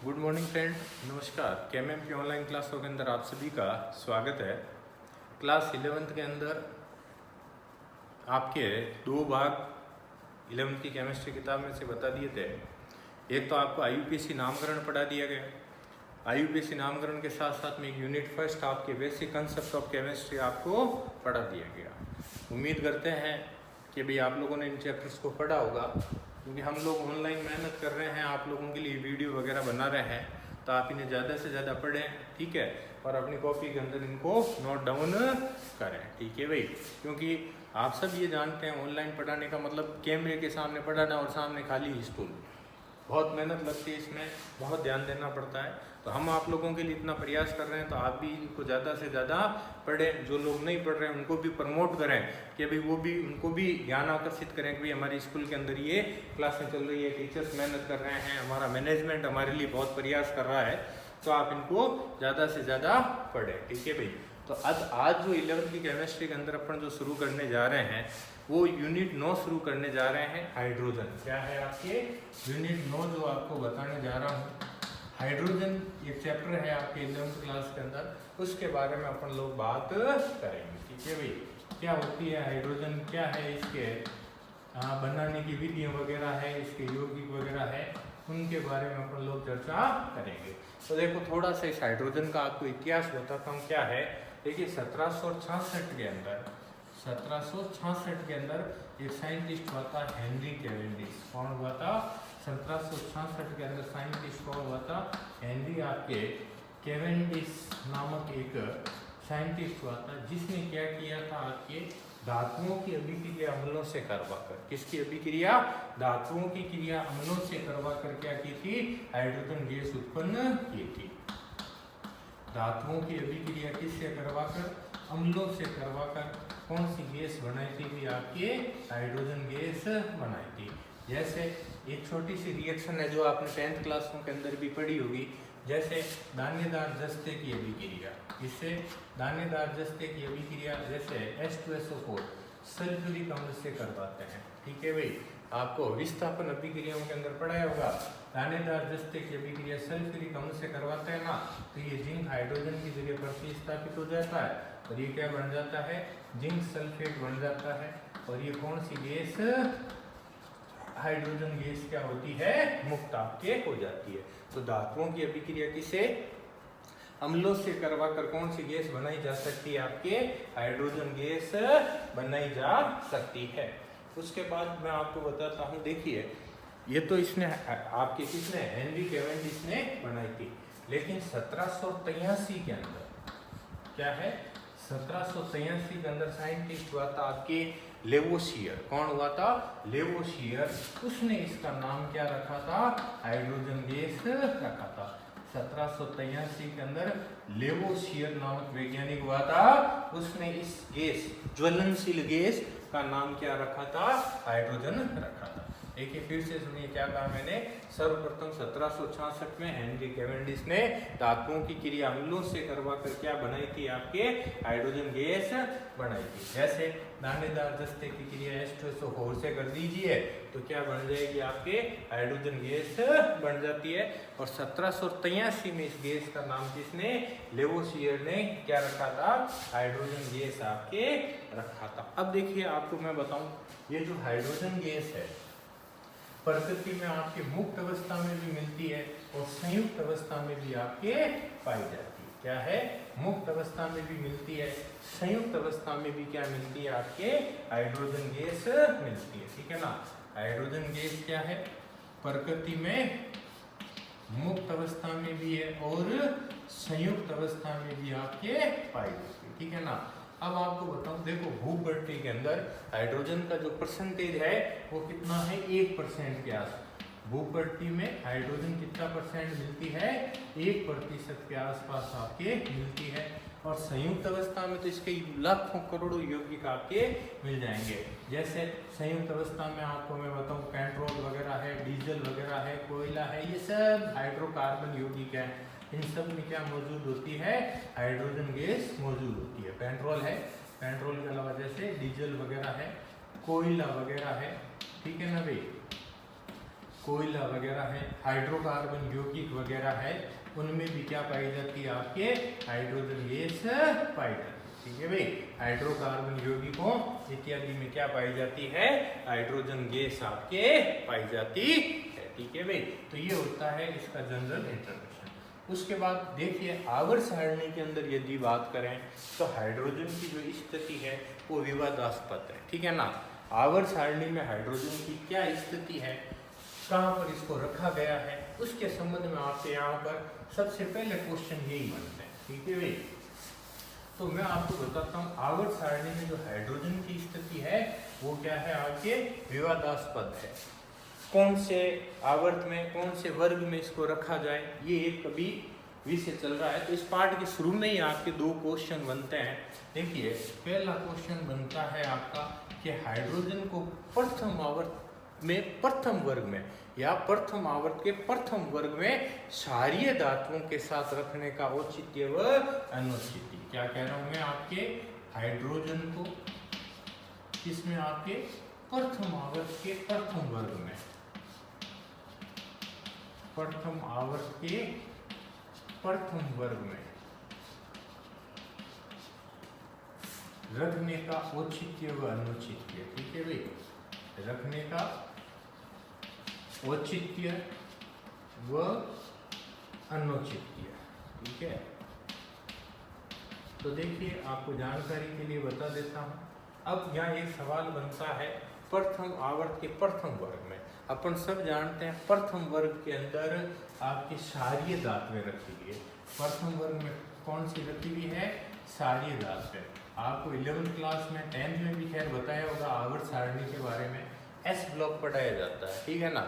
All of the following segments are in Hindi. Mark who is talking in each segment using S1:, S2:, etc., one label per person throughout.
S1: गुड मॉर्निंग फ्रेंड, नमस्कार। केएमएम की ऑनलाइन क्लासों के अंदर आप सभी का स्वागत है। क्लास 11th के अंदर आपके दो भाग 11th की केमिस्ट्री किताब में से बता दिए थे। एक तो आपको आईयूपीएसी नामकरण पढ़ा दिया गया। आईयूपीएसी नामकरण के साथ साथ में एक यूनिट फर्स्ट आपके बेसिक कंसेप्ट ऑफ केमिस्ट्री आपको पढ़ा दिया गया। उम्मीद करते हैं कि भाई आप लोगों ने इन चैप्टर्स को पढ़ा होगा, क्योंकि हम लोग ऑनलाइन मेहनत कर रहे हैं, आप लोगों के लिए वीडियो वगैरह बना रहे हैं, तो आप इन्हें ज़्यादा से ज़्यादा पढ़ें, ठीक है। और अपनी कॉपी के अंदर इनको नोट डाउन करें, ठीक है भाई। क्योंकि आप सब ये जानते हैं ऑनलाइन पढ़ाने का मतलब कैमरे के सामने पढ़ाना और सामने खाली स्टूल, बहुत मेहनत लगती है, इसमें बहुत ध्यान देना पड़ता है। तो हम आप लोगों के लिए इतना प्रयास कर रहे हैं, तो आप भी इनको ज़्यादा से ज़्यादा पढ़ें। जो लोग नहीं पढ़ रहे हैं उनको भी प्रमोट करें कि भाई वो भी, उनको भी ज्ञान आकर्षित करें कि भाई हमारी स्कूल के अंदर ये क्लासें चल रही है, टीचर्स मेहनत कर रहे हैं, हमारा मैनेजमेंट हमारे लिए बहुत प्रयास कर रहा है, तो आप इनको ज़्यादा से ज़्यादा पढ़ें, ठीक है भाई। तो आज जो 11th की केमिस्ट्री के अंदर अपन जो शुरू करने जा रहे हैं वो यूनिट 9 शुरू करने जा रहे हैं, हाइड्रोजन। क्या है आपके यूनिट 9 जो आपको बताने जा रहा हूँ। हाइड्रोजन एक चैप्टर है आपके 11th क्लास के अंदर, उसके बारे में अपन लोग बात करेंगे, ठीक है भाई। क्या होती है हाइड्रोजन, क्या है इसके बनाने की विधियाँ वगैरह है, इसके यौगिक वगैरह है, उनके बारे में अपन लोग चर्चा करेंगे। तो देखो थोड़ा सा इस हाइड्रोजन का आपको इतिहास बताता हूँ। क्या है, देखिए 1766 के अंदर 1766 के अंदर एक साइंटिस्ट हुआ था, हेनरी कैवेंडिश। कौन हुआ था? 1766 के अंदर साइंटिस्ट कौन हुआ था? हेनरी आपके कैवेंडिश नामक एक साइंटिस्ट हुआ था, जिसने क्या किया था, आपके धातुओं की अभिक्रिया अम्लों से करवाकर, किसकी अभिक्रिया? धातुओं की क्रिया अम्लों से करवाकर क्या की थी? हाइड्रोजन गैस उत्पन्न की थी। धातुओं की अभिक्रिया किससे करवाकर? अम्लों से करवाकर कौन सी गैस बनाई थी भी? आपके हाइड्रोजन गैस बनाई थी। जैसे एक छोटी सी रिएक्शन है जो आपने 10th क्लासों के अंदर भी पढ़ी होगी, जैसे दानेदार जस्ते की अभिक्रिया। इससे दानेदार जस्ते की अभिक्रिया जैसे H2SO4 सल्फ्यूरिक अम्ल से करवाते हैं, ठीक है भाई। आपको विस्थापन अभिक्रियाओं के अंदर पढ़ाया होगा, दानेदार जस्ते की अभिक्रिया सल्फ्यूरिक अम्ल से करवाते हैं ना, तो ये जिंक हाइड्रोजन की जगह प्रतिस्थापित हो जाता है और ये क्या बन जाता है? जिंक सल्फेट बन जाता है। और ये कौन सी गैस? हाइड्रोजन गैस क्या होती है? मुक्त आपके हो जाती है। तो धातुओं की अभिक्रिया किसे? अम्लों से करवाकर कौन सी गैस बनाई जा सकती है? आपके हाइड्रोजन गैस बनाई जा सकती है। उसके बाद मैं आपको बताता हूँ, देखिए ये तो इसने आपके किसने? हेनरी कैवेंडिश ने बनाई थी। लेकिन 1783 के अंदर क्या है? 1783 के अंदर साइंटिस्ट हुआ था आपके लेवोसियर। कौन हुआ था? लेवोसियर। उसने इसका नाम क्या रखा था? हाइड्रोजन गैस रखा था। 1783 के अंदर लेवोसियर नामक वैज्ञानिक हुआ था, उसने इस गैस, ज्वलनशील गैस का नाम क्या रखा था? हाइड्रोजन रखा था। देखिए फिर से सुनिए क्या कहा मैंने। सर्वप्रथम 1766 में हेनरी कैवेंडिश ने धातुओं की क्रिया अम्लों से करवाकर क्या बनाई थी? आपके हाइड्रोजन गैस बनाई थी। जैसे दानेदार जस्ते की क्रिया H2SO4 से कर दीजिए तो क्या बन जाएगी? आपके हाइड्रोजन गैस बन जाती है। और 1783 में इस गैस का नाम किसने? लेवोसियर ने क्या रखा था? हाइड्रोजन गैस आपके रखा था। अब देखिए आपको मैं बताऊं, ये जो हाइड्रोजन गैस है प्रकृति में आपके मुक्त अवस्था में भी मिलती है और संयुक्त अवस्था में भी आपके पाई जाती है। क्या है? मुक्त अवस्था में भी मिलती है, संयुक्त अवस्था में भी क्या मिलती है? आपके हाइड्रोजन गैस मिलती है, ठीक है ना। हाइड्रोजन गैस क्या है? प्रकृति में मुक्त अवस्था में भी है और संयुक्त अवस्था में भी आपके पाई जाती है, ठीक है ना। अब आपको बताऊं, देखो भूपट्टी के अंदर हाइड्रोजन का जो परसेंटेज है वो कितना है? 1% के आसपास। भूपट्टी में हाइड्रोजन कितना परसेंट मिलती है? 1% के आसपास आपके मिलती है। और संयुक्त अवस्था में तो इसके लाखों करोड़ों यौगिक आपके मिल जाएंगे। जैसे संयुक्त अवस्था में आपको मैं बताऊं, पेट्रोल वगैरह है, डीजल वगैरह है, कोयला है, ये सब हाइड्रोकार्बन यौगिक है। इन सब में क्या मौजूद होती है? हाइड्रोजन गैस मौजूद होती है। पेट्रोल है, पेट्रोल के अलावा जैसे डीजल वगैरह है, कोयला वगैरह है, ठीक है ना भाई। कोयला वगैरह है, हाइड्रोकार्बन यौगिक वगैरह है, उनमें भी क्या पाई जाती है आपके हाइड्रोजन गैस पाई जाती है। ठीक है भाई, हाइड्रोकार्बन यौगिकों इत्यादि में क्या पाई जाती है, हाइड्रोजन गैस आपके पाई जाती है। ठीक है भाई, तो ये होता है इसका जनरल इंट्रोडक्शन। उसके बाद देखिए आवर्त सारणी के अंदर यदि बात करें तो हाइड्रोजन की जो स्थिति है वो विवादास्पद है। ठीक है ना, आवर्त सारणी में हाइड्रोजन की क्या स्थिति है, कहाँ पर इसको रखा गया है, उसके संबंध में आपके यहाँ पर सबसे पहले क्वेश्चन यही बनते हैं। ठीक है भाई, तो मैं आपको बताता हूँ आवर्त सारणी में जो हाइड्रोजन की स्थिति है वो क्या है आपके विवादास्पद है। कौन से आवर्त में, कौन से वर्ग में इसको रखा जाए, ये एक कभी विषय चल रहा है। तो इस पार्ट के शुरू में ही आपके दो क्वेश्चन बनते हैं। देखिए पहला क्वेश्चन बनता है आपका कि हाइड्रोजन को प्रथम आवर्त में प्रथम वर्ग में या प्रथम आवर्त के प्रथम वर्ग में क्षारीय धातुओं के साथ रखने का औचित्य व अनुचित्य। क्या कह रहा हूं मैं, आपके हाइड्रोजन को किसमें, आपके प्रथम आवर्त के प्रथम वर्ग में, प्रथम आवर्त के प्रथम वर्ग में रखने का औचित्य व अनुचित्य। ठीक है भाई, रखने का औचित्य व अनुचित्य। ठीक है, तो देखिए आपको जानकारी के लिए बता देता हूं। अब यहाँ एक सवाल बनता है प्रथम आवर्त के प्रथम वर्ग में, अपन सब जानते हैं प्रथम वर्ग के अंदर आपकी क्षारीय धातुएं रखी गई है। प्रथम वर्ग में कौन सी रखी हुई है, क्षारीय धातुएं। आपको 11th क्लास में 10th में भी खैर बताया होगा आवर्त सारणी के बारे में, एस ब्लॉक पढ़ाया जाता है। ठीक है ना,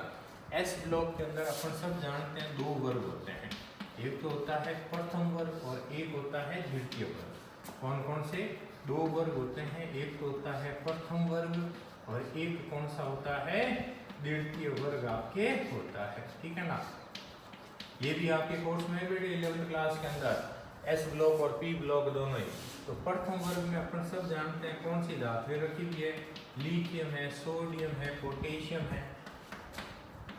S1: एस ब्लॉक के अंदर अपन सब जानते हैं दो वर्ग होते हैं, एक तो होता है प्रथम वर्ग और एक होता है द्वितीय वर्ग। कौन कौन से दो वर्ग होते हैं, एक तो होता है प्रथम वर्ग और एक कौन सा होता है, द्वितीय वर्ग आपके होता है। ठीक है ना, ये भी आपके कोर्स में बेटे 11th क्लास के अंदर एस ब्लॉक और पी ब्लॉक दोनों ही। तो प्रथम वर्ग में अपन सब जानते हैं कौन सी धातुएं रखी हुई है, लिथियम है, सोडियम है, पोटेशियम है,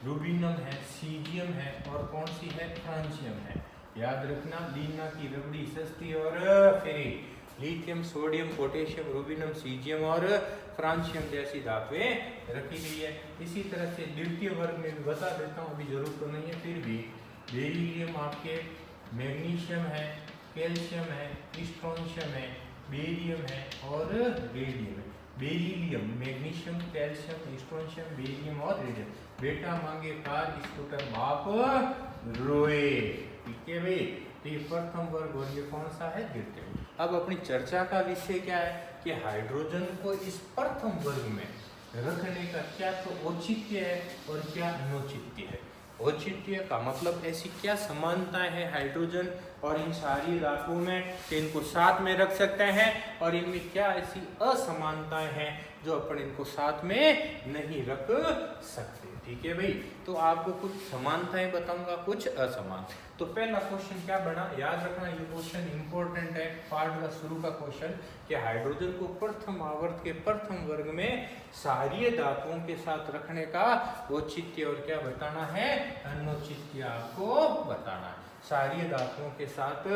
S1: रूबिनम है, सीजियम है और कौन सी है, फ्रांसियम है। याद रखना, लीना की रबड़ी सस्ती और फेरी, लिथियम, सोडियम, पोटेशियम, रूबिनम, सीजियम और फ्रांसियम जैसी धातुएं रखी गई है। इसी तरह से द्वितीय वर्ग में भी बता देता हूँ, अभी जरूरत तो नहीं है, फिर भी बेरिलियम आपके, मैग्नीशियम है, कैल्शियम है, स्ट्रोंशियम है, बेरियम है और रेडियम है। Beryllium, magnesium, calcium, strontium, barium और रेडियम। बेटा मांगे कार, स्कूटर बाप रोए। ठीक है भाई, तो ये प्रथम वर्ग और ये कौन सा है, द्वितीय। अब अपनी चर्चा का विषय क्या है कि हाइड्रोजन को इस प्रथम वर्ग में रखने का क्या तो औचित्य है और क्या अनुचित्य है। औचित्य का मतलब ऐसी क्या समानताएं हैं हाइड्रोजन और इन सारी धातुओं में कि इनको साथ में रख सकते हैं, और इनमें क्या ऐसी असमानताएं हैं जो अपन इनको साथ में नहीं रख सकते। ठीक है भाई, तो आपको कुछ समानताएं बताऊंगा, कुछ असमान। तो पहला क्वेश्चन क्या बना, याद रखना ये क्वेश्चन इंपॉर्टेंट है, पार्ट का शुरू का क्वेश्चन, कि हाइड्रोजन को प्रथम आवर्त के प्रथम वर्ग में क्षारीय धातुओं के साथ रखने का औचित्य और क्या बताना है, अनुचित्य आपको बताना है। क्षारीय धातुओं के साथ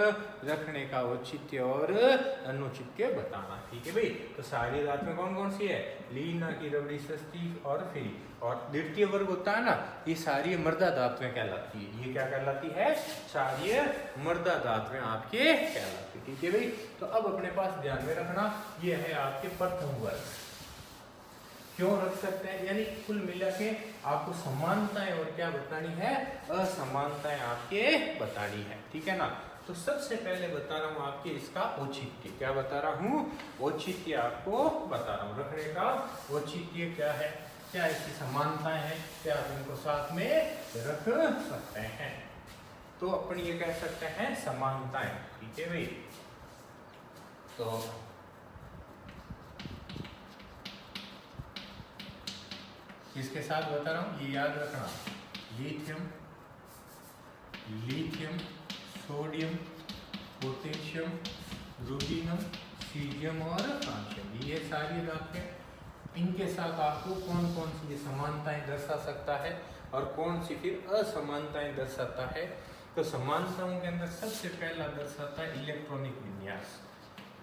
S1: रखने का औचित्य और अनुचित्य बताना। ठीक है भाई, तो क्षारीय धातुएं कौन कौन सी है, लीना की रबड़ी सस्ती और फ्री, और द्वितीय वर्ग होता है ना, ये क्षारीय मृदा धातुएं कहलाती है। ये क्या कहलाती है, क्षारीय मृदा धातुएं आपके कहलाती है। ठीक है भाई, तो अब अपने पास ध्यान में रखना ये है आपके प्रथम वर्ग। क्यों रख सकते हैं, यानी कुल मिला के आपको समानताएं और क्या बतानी है, असमानताएं आपके बतानी है। ठीक है ना, तो सबसे पहले बता रहा हूं आपके इसका औचित्य। क्या बता रहा हूं, औचित्य आपको बता रहा हूं, रखने का औचित्य क्या है, क्या ऐसी समानताएं हैं, क्या आप इनको साथ में रख सकते हैं। तो अपन ये कह सकते हैं समानताएं। ठीक है भाई, तो इसके साथ बता रहा हूं, ये याद रखना, लिथियम, सोडियम, पोटेशियम, रूबिनम, सीजियम और फ्रांसियम, ये सारी धातुएं, इनके साथ आपको कौन कौन सी समानताएं दर्शा सकता है, और कौन सी फिर असमानताएं दर्शाता है। तो समानताओं के अंदर सबसे पहला दर्शाता है इलेक्ट्रॉनिक विन्यास।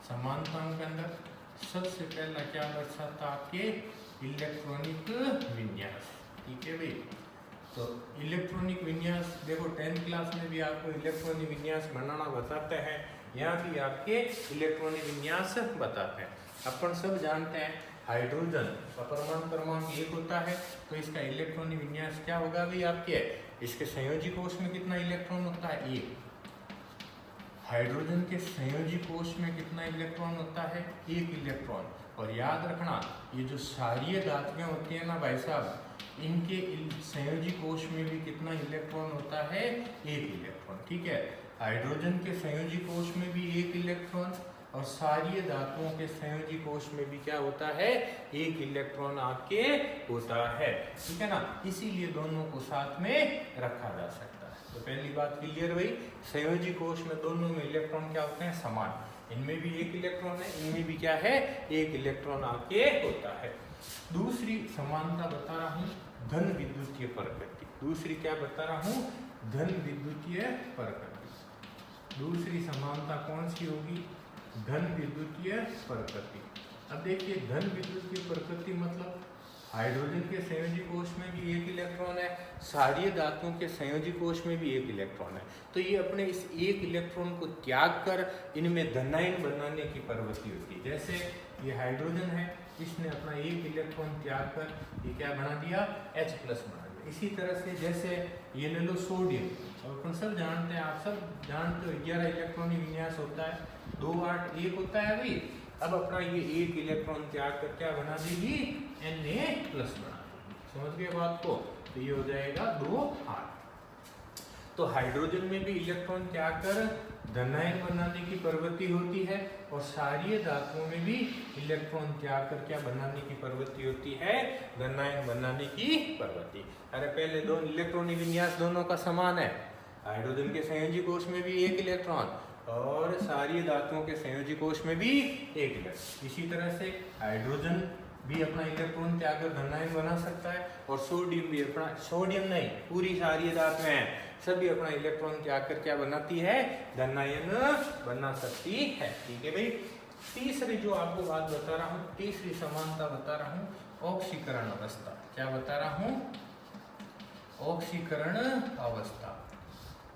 S1: समानताओं के अंदर सबसे पहला क्या दर्शाता आपके इलेक्ट्रॉनिक विन्यास। ठीक है भाई। तो इलेक्ट्रॉनिक विन्यास देखो 10th क्लास में भी आपको इलेक्ट्रॉनिक विन्यास बनाना बताते हैं, यहाँ भी आपके इलेक्ट्रॉनिक विन्यास बताते हैं। अपन सब जानते हैं हाइड्रोजन का परमाणु क्रमांक 1 होता है, तो इसका इलेक्ट्रॉनिक विन्यास क्या होगा भाई आपके, इसके संयोजी कोश में कितना इलेक्ट्रॉन होता है 1। हाइड्रोजन के संयोजी कोश में कितना इलेक्ट्रॉन होता है 1 इलेक्ट्रॉन। और याद रखना ये जो क्षारीय धातुएं होती है ना भाई साहब, इनके संयोजी कोश में भी कितना इलेक्ट्रॉन होता है 1 इलेक्ट्रॉन। ठीक है, हाइड्रोजन के संयोजी कोश में भी 1 इलेक्ट्रॉन और क्षारीय धातुओं के संयोजी कोश में भी क्या होता है 1 इलेक्ट्रॉन आपके होता है। ठीक है ना, इसीलिए दोनों को साथ में रखा जा सकता है। तो पहली बात क्लियर भाई, संयोजी कोश में दोनों में इलेक्ट्रॉन क्या होते हैं समान, इनमें भी 1 इलेक्ट्रॉन है, इनमें भी क्या है 1 इलेक्ट्रॉन आपके होता है। दूसरी समानता बता रहा हूँ धन विद्युतीय प्रकृति। दूसरी क्या बता रहा हूँ धन विद्युतीय प्रकृति। दूसरी समानता कौन सी होगी धन विद्युतीय प्रकृति। अब देखिए धन विद्युतीय प्रकृति मतलब हाइड्रोजन के संयोजी कोश में भी 1 इलेक्ट्रॉन है, क्षारीय धातुओं के संयोजी कोश में भी 1 इलेक्ट्रॉन है। तो ये अपने इस 1 इलेक्ट्रॉन को त्याग कर इनमें धनायन बनाने की प्रवृत्ति होती है। जैसे ये हाइड्रोजन है, इसने अपना 1 इलेक्ट्रॉन त्याग कर ये क्या बना दिया H+ बना दिया। इसी तरह से जैसे ये ले लो सोडियम, और अपन सब जानते हैं, आप सब जानते हो 11 इलेक्ट्रॉनिक विन्यास होता है, 2 8 1 होता है भाई। अब अपना ये 1 इलेक्ट्रॉन त्याग कर क्या बना देगी Na+ बना देगी। समझ गए बात को। तो ये हो जाएगा 2 8। तो हाइड्रोजन में भी इलेक्ट्रॉन त्याग कर धनायन बनाने की प्रवृत्ति होती है और क्षारीय धातुओं में भी इलेक्ट्रॉन त्याग कर क्या बनाने की प्रवृत्ति होती है धनायन बनाने की प्रवृत्ति। अरे पहले दो इलेक्ट्रॉनिक विन्यास दोनों का समान है, हाइड्रोजन के संयोजी कोश में भी 1 इलेक्ट्रॉन और क्षारीय धातुओं के संयोजी कोश में भी 1 इलेक्ट्रॉन। इसी तरह से हाइड्रोजन भी अपना इलेक्ट्रॉन त्याग कर धनायन बना सकता है और सोडियम भी अपना, सोडियम नहीं पूरी क्षारीय धातुएं सभी अपना इलेक्ट्रॉन त्याग कर क्या बनाती है धनायन बना सकती है। ठीक है भाई। तीसरी जो आपको बात बता रहा हूँ, तीसरी समानता बता रहा हूँ ऑक्सीकरण अवस्था। क्या बता रहा हूँ ऑक्सीकरण अवस्था।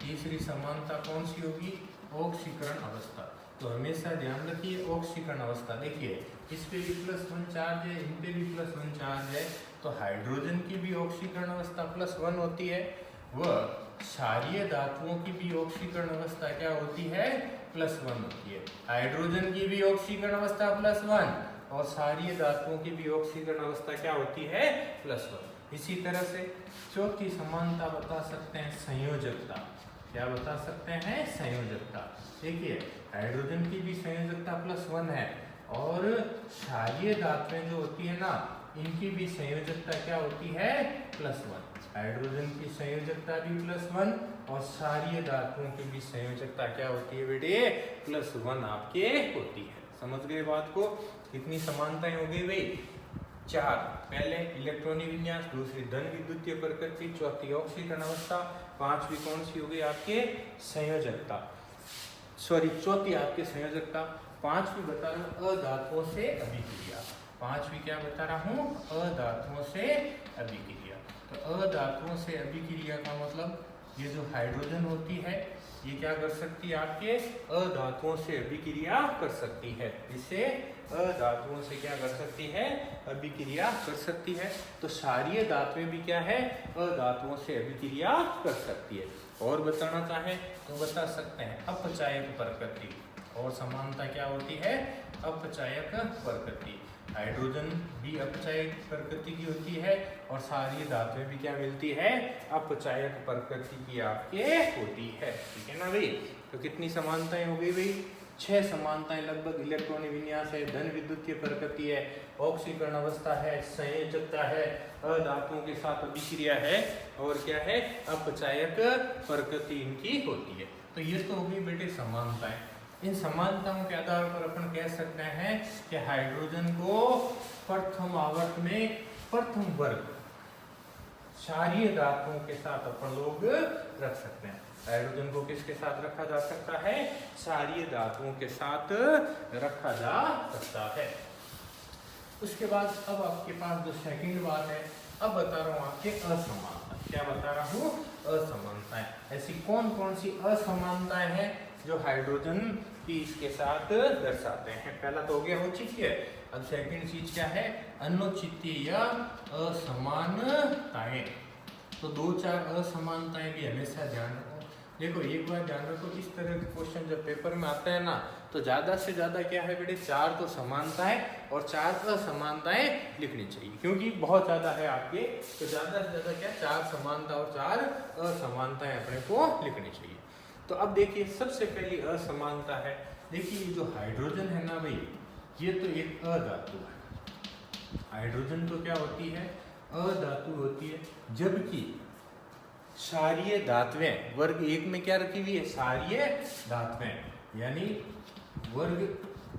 S1: तीसरी समानता कौन सी होगी ऑक्सीकरण अवस्था। तो हमेशा ध्यान रखिए ऑक्सीकरण अवस्था, देखिए इस पे भी +1 चार्ज है, इन पे भी +1 चार्ज है, तो हाइड्रोजन की भी ऑक्सीकरण अवस्था +1 होती है, वह क्षारीय धातुओं की भी ऑक्सीकरण अवस्था क्या होती है +1 होती है। हाइड्रोजन की भी ऑक्सीकरण अवस्था +1 और क्षारीय धातुओं की भी ऑक्सीकरण अवस्था क्या होती है +1। इसी तरह से चौथी समानता बता सकते हैं संयोजकता। क्या बता सकते हैं संयोजकता। देखिए हाइड्रोजन की भी संयोजकता +1 है और क्षारीय धातुएं जो होती है ना इनकी भी संयोजकता क्या होती है +1। हाइड्रोजन की संयोजकता भी +1 और क्षारीय धातुओं की भी संयोजकता क्या होती है बेटे +1 आपके होती है। समझ गए बात को। कितनी समानताएं हो गई भाई 4। पहले इलेक्ट्रॉनिक विन्यास, दूसरी धन विद्युतीय प्रकृति, चौथी ऑक्सीकरण अवस्था, पांचवी कौन सी हो गई आपके संयोजकता, सॉरी चौथी आपके संयोजकता। पांचवी बता रहा हूँ अधातुओं से अभिक्रिया। पांचवी क्या बता रहा हूँ अधातुओं से अभिक्रिया। तो अधातुओं से अभिक्रिया का मतलब ये जो हाइड्रोजन होती है ये क्या कर सकती है आपके अधातुओं से अभिक्रिया कर सकती है। इससे अधातुओं से क्या कर सकती है अभिक्रिया कर सकती है। तो क्षारीय धातुएं भी क्या है अधातुओं से अभिक्रिया कर सकती है। और बताना चाहें तो बता सकते हैं अपचायक प्रकृति। और समानता क्या होती है अपचायक प्रकृति। हाइड्रोजन भी अपचायक प्रकृति की होती है और क्षारीय धातुएं भी क्या मिलती है अपचायक प्रकृति की आपके होती है। ठीक है ना भाई। तो कितनी समानताएं हो गई भाई 6 समानताएं लगभग। इलेक्ट्रॉनिक विन्यास है, धन विद्युतीय प्रकृति है, ऑक्सीकरण अवस्था है, संयोजकता है, अधातुओं के साथ अभिक्रिया है और क्या है अपचायक प्रकृति इनकी होती है। तो ये तो हो गई बेटे समानताएं। इन समानताओं के आधार पर अपन कह सकते हैं कि हाइड्रोजन को प्रथम आवर्त में प्रथम वर्ग क्षारीय धातुओं के साथ अपन लोग रख सकते हैं। हाइड्रोजन को किसके साथ रखा जा सकता है? क्षारीय धातुओं के साथ रखा जा सकता है। उसके बाद अब आपके पास जो सेकंड बात है, अब बता रहा हूँ आपके असमानता। क्या बता रहा हूँ? असमानताएं। ऐसी कौन कौन सी असमानताएं हैं जो हाइड्रोजन की इसके साथ दर्शाते हैं? पहला तो हो गया औचित्य। अब सेकंड चीज क्या है? अनुचित्य या असमानताएं। तो दो चार असमानताएं भी हमेशा ध्यान रखो। देखो एक बात ध्यान रखो, इस तरह के क्वेश्चन जब पेपर में आता है ना, तो ज्यादा से ज्यादा क्या है बेटे, 4 तो समानताएं और 4 असमानताएं लिखनी चाहिए, क्योंकि बहुत ज्यादा है आपके, तो ज्यादा से ज्यादा क्या 4 समानता और 4 असमानताएं अपने को लिखनी चाहिए। तो अब देखिए सबसे पहली असमानता है, देखिए ये जो हाइड्रोजन है ना भाई, ये तो एक अधातु है। हाइड्रोजन तो क्या होती है? अधातु होती है, जबकि क्षारीय धातुएं वर्ग 1 में क्या रखी हुई है? क्षारीय धातुएं, यानी वर्ग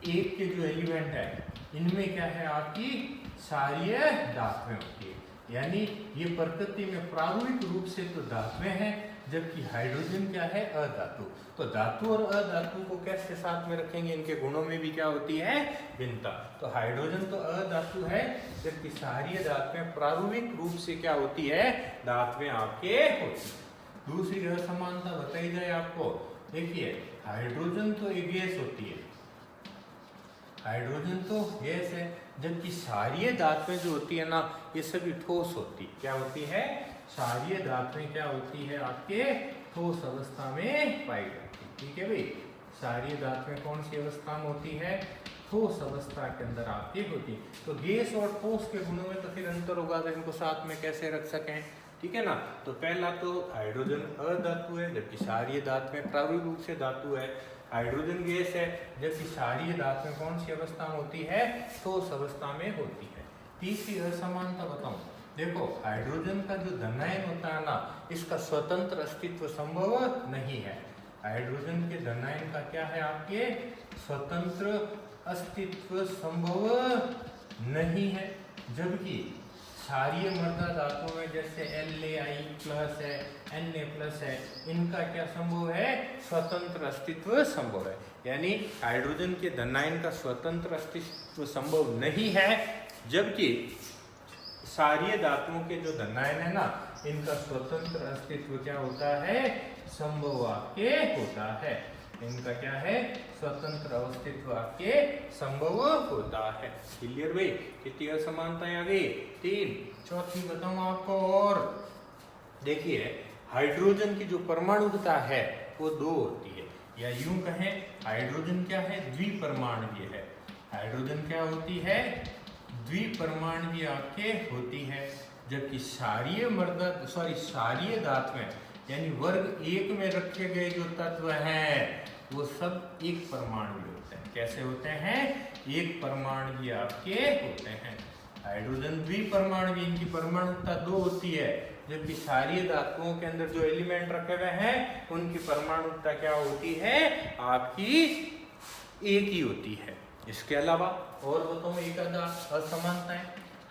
S1: 1 के जो एलिमेंट है इनमें क्या है? आपकी क्षारीय धातुएं होती है, यानी ये प्रकृति में प्रारूपिक रूप से तो धातुएं हैं, जबकि हाइड्रोजन क्या है? अधातु। तो धातु और अधातु को कैसे साथ में रखेंगे? इनके गुणों में भी क्या होती है? भिन्नता। तो हाइड्रोजन तो अधातु है, जबकि क्षारीय धातुएं प्रारूपिक रूप से क्या होती है? धातुएं आपके होती है। दूसरी असमानता बताई जाए आपको, देखिए हाइड्रोजन तो एक गैस होती है, हाइड्रोजन तो गैस है, जबकि क्षारीय धातुएं जो होती है ना, ये सभी ठोस होती है। क्या होती है? क्षारीय धातुएं क्या होती है? आपके ठोस अवस्था में पाई जाती है। ठीक है भाई, क्षारीय धातुएं कौन सी अवस्था में होती है? ठोस अवस्था के अंदर आपकी होती है। तो गैस और ठोस के गुणों में तो फिर अंतर होगा, तो इनको साथ में कैसे रख सकें? ठीक है ना। तो पहला तो हाइड्रोजन अधातु है, जबकि क्षारीय धातुएं प्रारूपिक रूप से धातु है। हाइड्रोजन गैस है, जबकि क्षारीय धातुएं कौन सी अवस्था में होती है? ठोस अवस्था में होती है। तीसरी असमानता बताऊं, देखो हाइड्रोजन का जो धनायन होता है ना, इसका स्वतंत्र अस्तित्व संभव नहीं है। हाइड्रोजन के धनायन का क्या है? आपके स्वतंत्र अस्तित्व संभव नहीं है, जबकि क्षारीय मृदा धातुओं में जैसे Lai+ है, Na+ है, इनका क्या संभव है? स्वतंत्र अस्तित्व संभव है। यानी हाइड्रोजन के धनायन का स्वतंत्र अस्तित्व संभव नहीं है, जबकि क्षारीय धातुओं के जो धनायन है ना, इनका स्वतंत्र अस्तित्व क्या होता है? संभव आपके होता है। इनका क्या है? स्वतंत्र अस्तित्व आपके संभव होता है। क्लियर भाई? कितनी असमानताएं आ गई? 3। चौथी बताऊं आपको, और देखिए हाइड्रोजन की जो परमाणुकता है वो 2 होती है, या यूं कहें हाइड्रोजन क्या है? द्विपरमाणुकीय है। हाइड्रोजन क्या होती है? द्विपरमाणुकीय आपके होती है, जबकि क्षारीय धातुएं यानी वर्ग 1 में रखे गए जो तत्व हैं वो सब एक परमाणु होते हैं। कैसे होते हैं? एक परमाणु आपके होते हैं। हाइड्रोजन द्विपरमाणु, इनकी परमाणुता 2 होती है, जबकि क्षारीय धातुओं के अंदर जो एलिमेंट रखे हुए हैं उनकी परमाणुता क्या होती है? आपकी एक ही होती है। इसके अलावा और बताऊं एक आधा असमानताएं,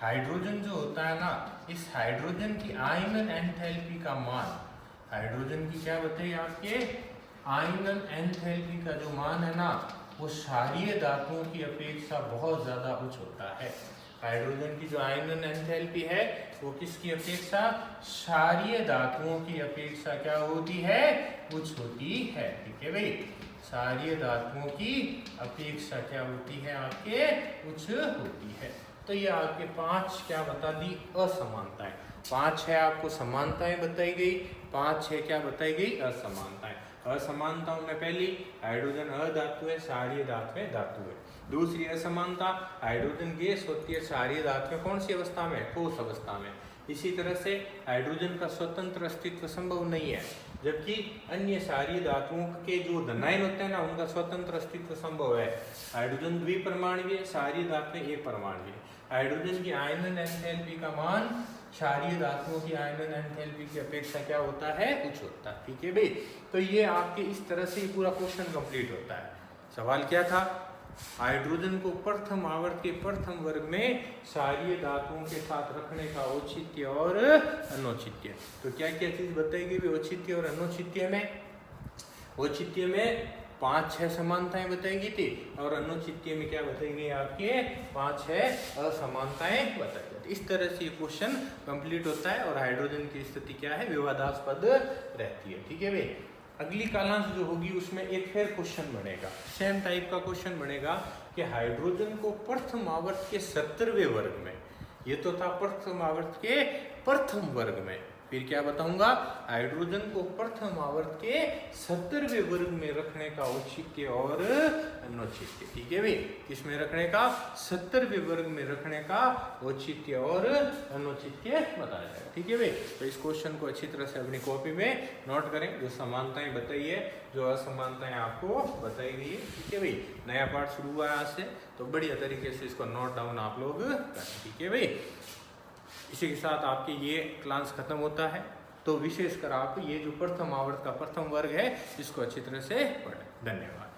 S1: हाइड्रोजन जो होता है ना, इस हाइड्रोजन की आयनन एंथैल्पी का मान, हाइड्रोजन की क्या बताइए? आपके आयनन एंथैल्पी का जो मान है ना, वो क्षारीय धातुओं की अपेक्षा बहुत ज्यादा उच्च होता है। हाइड्रोजन की जो आयनन एंथैल्पी है वो किसकी अपेक्षा? क्षारीय धातुओं की अपेक्षा क्या होती है? उच्च होती है। ठीक है भाई, क्षारीय धातुओं की अपेक्षा क्या होती है? आपके उच्च होती है। तो ये आपके 5 क्या बता दी? असमानताएं। 5 है आपको समानताएं बताई गई, 5 है क्या बताई गई? असमानताएं। असमानताओं में पहली हाइड्रोजन अधातु है, क्षारीय धातुएं धातु है। दूसरी असमानता हाइड्रोजन गैस होती है, क्षारीय धातुएं कौन सी अवस्था में? ठोस अवस्था में। इसी तरह से हाइड्रोजन का स्वतंत्र अस्तित्व संभव नहीं है, जबकि अन्य क्षारीय धातुओं के जो धनायन होते हैं ना, उनका स्वतंत्र अस्तित्व संभव है। हाइड्रोजन द्विपरमाणुकीय, क्षारीय धातुएं एक परमाणुकीय। हाइड्रोजन की आयनन एंथैल्पी का मान क्षारीय धातुओं की आयनन एंथैल्पी की अपेक्षा क्या होता है? उच्च होता है। ठीक है भाई, तो ये आपके इस तरह से पूरा क्वेश्चन कंप्लीट होता है। सवाल क्या था? हाइड्रोजन को प्रथम आवर्त के प्रथम वर्ग में क्षारीय धातुओं के साथ रखने का औचित्य और अनौचित्य। तो क्या क्या चीज बताएगी भी औचित्य और अनौचित्य में? औचित्य में 5-6 समानताएं बताएगी थी और अनौचित्य में क्या बताएगी आपके 5-6 असमानताएं बताई जाती। इस तरह से ये क्वेश्चन कंप्लीट होता है और हाइड्रोजन की स्थिति क्या है, विवादास्पद रहती है। ठीक है भाई। अगली कालांश जो होगी उसमें एक फिर क्वेश्चन बनेगा, सेम टाइप का क्वेश्चन बनेगा कि हाइड्रोजन को प्रथम आवर्त के 70वें वर्ग में, ये तो था प्रथम आवर्त के प्रथम वर्ग में, फिर क्या बताऊंगा, हाइड्रोजन को प्रथम आवर्त के 70वें वर्ग में रखने का औचित्य और अनौचित्य। ठीक है भाई, किसमें रखने का, 70वें वर्ग में रखने का औचित्य और अनौचित्य बताया जाएगा। ठीक है भाई। तो इस क्वेश्चन को अच्छी तरह से अपनी कॉपी में नोट करें, जो समानताएं बताई है, जो असमानताएं आपको बताई गई है। ठीक है भाई। नया पाठ शुरू हुआ है आज से, तो बढ़िया तरीके से इसको नोट डाउन आप लोग करें। ठीक है भाई। इसी के साथ आपके ये क्लास खत्म होता है। तो विशेषकर आप ये जो प्रथम आवर्त का प्रथम वर्ग है इसको अच्छी तरह से पढ़ें। धन्यवाद।